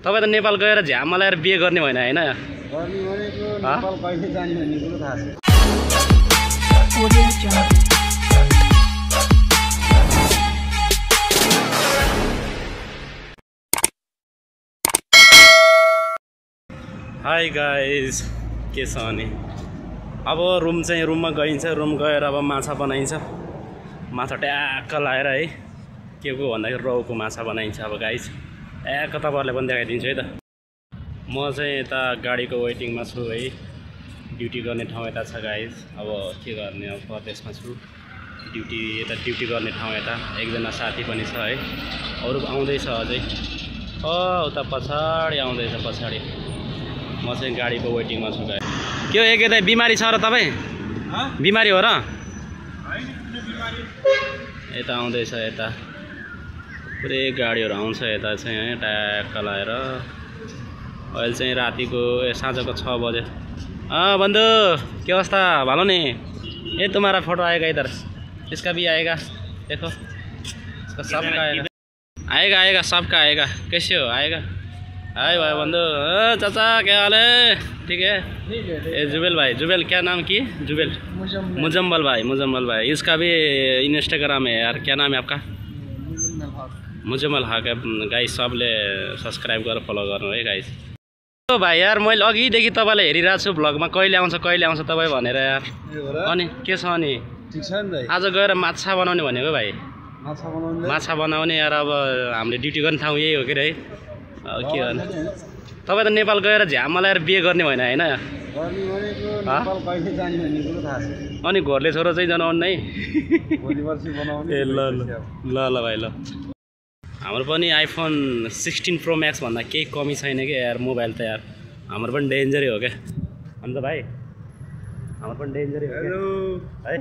तपाईँ त नेपाल गएर झ्याम लगाएर बिहे गर्ने भएन होइन? हाई गाइज, के छ अनि? अब रुममा गइन्छ, रुम गएर अब माछा बनाइन्छ। माछा ट्याक्क लाएर है, के को भन्दाखेरि रौको माछा बनाइन्छ। अब गाइज ट्याक्क तपाईँहरूलाई पनि देखाइदिन्छु है त। म चाहिँ यता गाडीको वेटिङमा छु है, ड्युटी गर्ने ठाउँ यता छ गाइज। अब के गर्ने, अब परदेशमा छु, ड्युटी गर्ने ठाउँ यता। एकजना साथी पनि छ है, अरू आउँदैछ अझै। उता पछाडि आउँदैछ पछाडि। म चाहिँ गाडीको वेटिङमा छु गाइज। के हो एक यता बिमारी छ र तपाईँ? बिमारी हो र? यता आउँदैछ, यता पुरै गाडीहरू आउँछ यता चाहिँ है, ट्याक्क लाएर। अहिले चाहिँ रातिको साँझको 6 बजे। बन्धु के अवस्था? भालो नि? ये तुम्हारा फोटो आएगा इधर, इसका भी आएगा, देखो इसका सबका आएगा सबका आएगा। कैसे हो? आएगा? हाय भाई बंधु। चाचा क्या हाल है? ठीक है। ये जुबेल भाई, जुबेल क्या नाम की? जुबेल मुजम्मल भाई। इसका भी इंस्टाग्राम है यार, क्या नाम है आपका? मुजम्मल हक है गाइस। सबले सब्सक्राइब गरेर फलो गर्नु है गाइस। ओ भाइ यार, मैले अघिदेखि तपाईँलाई हेरिरहेको छु भ्लगमा, कहिले आउँछ तपाईँ भनेर यार। अनि के छ अनि? ठीक छ नि? आज गएर माछा बनाउने भनेको भाइ। माछा बनाउने यार। अब हामीले ड्युटी गर्ने ठाउँ यही हो कि है। के गर्नु, तपाईँ त नेपाल गएर झ्याम लगाएर बिहे गर्ने भएन होइन? अनि घरले छोरो चाहिँ जनाउनु है। ए ल भाइ ल। हाम्रो पनि आइफोन 16 प्रो म्याक्स भन्दा केही कमी छैन कि यार मोबाइल त यार। हाम्रो पनि डेन्जरै हो क्या अन्त भाइ, हाम्रो पनि डेन्जरै हो है।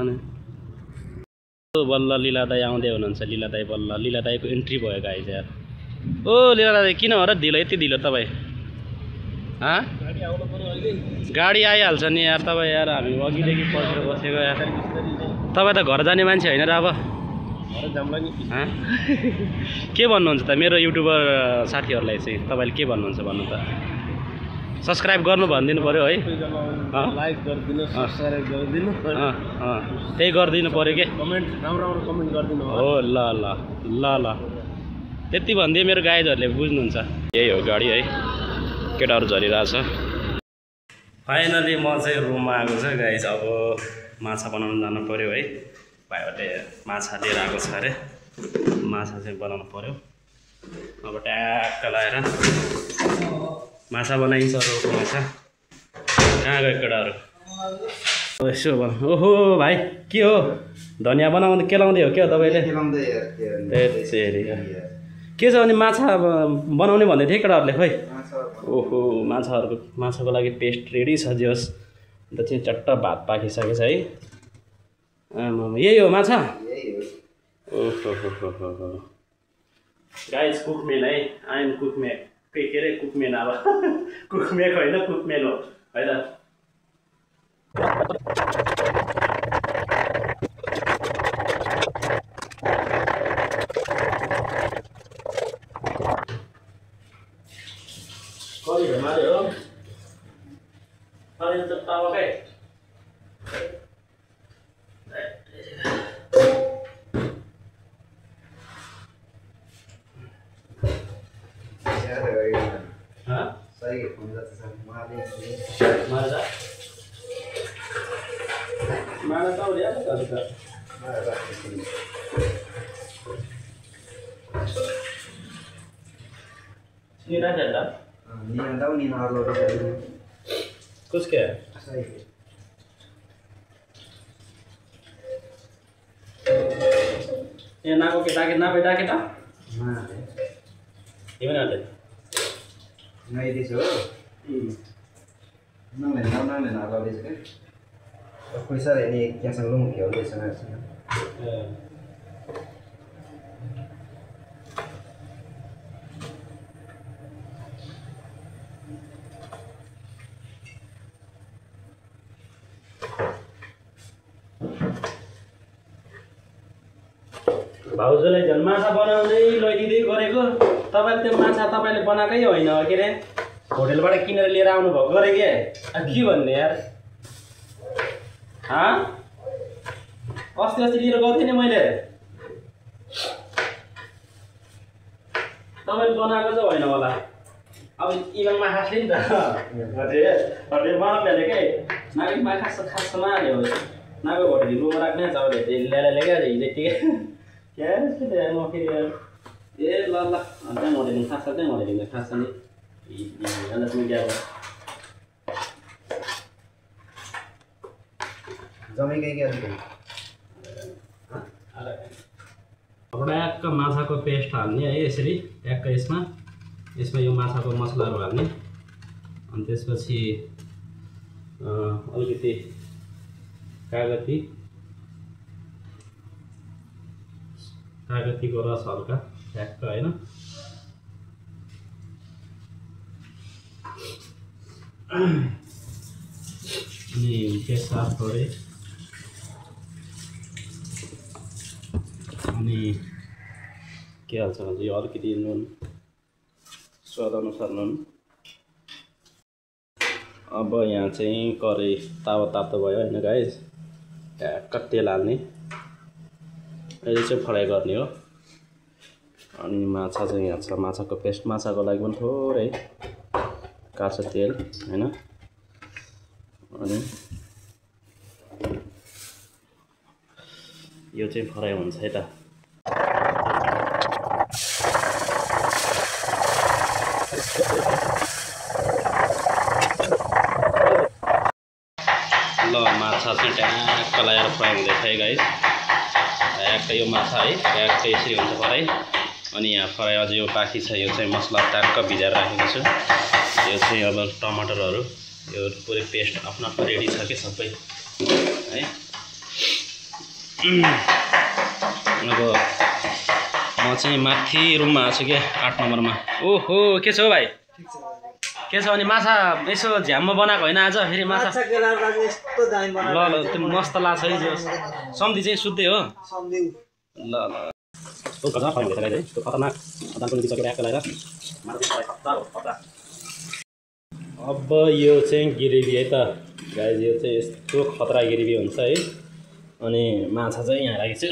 अनि बल्ल लीला दाई आउँदै हुनुहुन्छ। लीला दाई बल्ल, लीला दाईको इन्ट्री भयो गाइज यार। ओ लीला दाई किन हो र ढिलो, यति ढिलो तपाईँ? गाडी आइहाल्छ नि यार। तपाईँ यार हामी अघिदेखि पर्खेर बसेको यार। तपाईँ त घर जाने मान्छे होइन र? अब के भन्नुहुन्छ त मेरो युट्युबर साथीहरूलाई चाहिँ? तपाईँले के भन्नुहुन्छ भन्नु त? सब्सक्राइब गर्नु भनिदिनु पऱ्यो है। लाइक गरिदिनु, सब्सक्राइब गरिदिनु। त्यही गरिदिनु पऱ्यो के? कमेन्ट, राम्रो कमेन्ट गरिदिनु हो। ल त्यति भनिदियो मेरो गाइजहरूले बुझ्नुहुन्छ। यही हो गाडी है, केटाहरू झरिरहेछ। फाइनली म चाहिँ रुममा आएको छ गाइज। अब माछा बनाउनु जानु पऱ्यो है। भाइहरूले माछा लिएर आएको छ अरे, माछा चाहिँ बनाउनु पऱ्यो। अब ट्याक्क लाएर माछा बनाइन्छ, रोको माछा। कहाँ गयो केटाहरू? यसो ओहो भाइ, के हो धनियाँ बनाउँदै केलाउँदै हो क्या तपाईँले? के छ अनि? माछा बनाउने भन्दै थिएँ केटाहरूले खोइ। ओहो माछाको लागि पेस्ट रेडी छ। जे होस्, अन्त चाहिँ चट्ट भात पाकिसकेको छ है। यही हो माछा? ओहो गाइज, कुकमेन है। I am Cookman. के अरे कुकमेन? अब कुकमेक होइन, कुकमेन हो है त। कति माले हो? अहिले त तावाकै mana tahu dia apa juga. Ini ada tak? Ini yang tahu ni nak load dulu. Kus ke? Saya. Ini nak kita beda kita? Mana? Di mana ada? Ngai di sana. Nang nak load di sana. कोई sir ini yang sebelum dia udah sana. भाउजूलाई झन् माछा बनाउँदै लैदिँदै गरेको तपाईँले त्यो माछा तपाईँले बनाएकै होइन के अरे होटेलबाट किनेर लिएर आउनु भएको गरे के के भन्ने यार अस्ति लिएर गएको थिएँ नि मैले तपाईँले बनाएको चाहिँ होइन होला अब इमाङमा खासले नि त बनाउने के नागरिकमा खास नहाल्यो नागरिक होटेल रुममा राख्ने चाउले ल्याएर क्या हिजो क्या म फेरि ए ल त्यहाँ मोडेलिङ खास त्यहाँ मोडेलिङ खास नि जमेकै क्या ट्याक्क माछाको पेस्ट हाल्ने है यसरी ट्याक्क यसमा यो माछाको मसलाहरू हाल्ने अनि त्यसपछि अलिकति कागतीको रस हल्का ट्याक्क होइन अनि केसार थोरै अनि के हाल्छ भने यो अलिकति नुन स्वाद अनुसार नुन अब यहाँ चाहिँ कराही तावा तातो भयो होइन गाइस ट्याक्क तेल हाल्ने अहिले चाहिँ फ्राई गर्ने हो अनि माछा चाहिँ यहाँ छ माछाको पेस्ट माछाको लागि पनि थोरै काँचो तेल होइन अनि यो चाहिँ फ्राई हुन्छ है त ल माछा चाहिँ ट्याक्क लगाएर फ्राई हुँदैछ है गाइस ट्याक्क यो माछा है ट्याक्क यसरी हुन्छ फ्राई अनि यहाँ फ्राई अझ यो बाँकी छ यो चाहिँ मसला ट्याक्क भिजाएर राखेको छु यो चाहिँ अब टमाटरहरू यो पुरै पेस्ट आफ्नो आफ्नो रेडी छ कि सबै है अब म चाहिँ माथि रुममा आएको छु क्या 8 नम्बरमा ओहो के छ हौ भाइ के छ अनि माछा यसो झ्याममा बनाएको होइन आज फेरि माछा ल त्यो मस्त लाग्छ है सम्धी चाहिँ शुद्धै हो ल खतरनाक अब यो चाहिँ गिरेभी है त गाइस यो चाहिँ यस्तो खतरा गिरेभी हुन्छ है अनि माछा चाहिँ यहाँ राखेको छु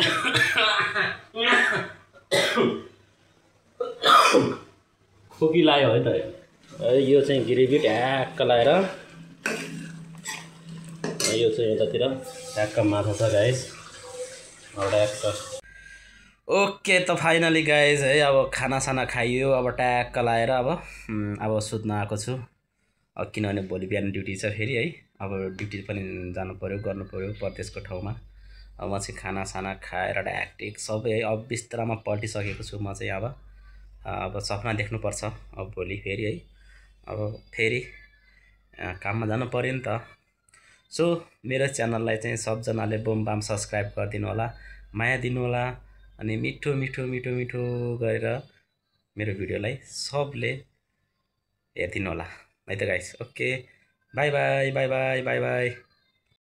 खोकी लाग्यो है त यो चाहिँ गिरेभी ट्याक्क लाएर यो चाहिँ यतातिर ट्याक्क माछा छ गाइस ट्याक्क ओके त फाइनली गाइस है अब खानासाना खाइयो अब ट्याक्क लाएर अब सुत्न आएको छु किनभने भोलि बिहान ड्युटी छ फेरि है अब ड्युटी पनि जानु पर्यो गर्नु पर्यो परदेशको ठाउँमा अब म चाहिँ खानासाना खाएर ट्याक्टिक सबै है अब बिस्तारामा पल्टिसकेको छु म चाहिँ अब सपना देख्नुपर्छ अब भोलि फेरि है अब फेरि काममा जानु पर्यो नि त सो मेरो च्यानललाई चाहिँ सबजनाले बुम बाम सब्सक्राइब गरिदिनु होला माया दिनु होला अनि मिठो मिठो मिठो मिठो गरेर मेरो भिडियोलाई सबले हेरिदिनु होला है त guys okay by by by by by by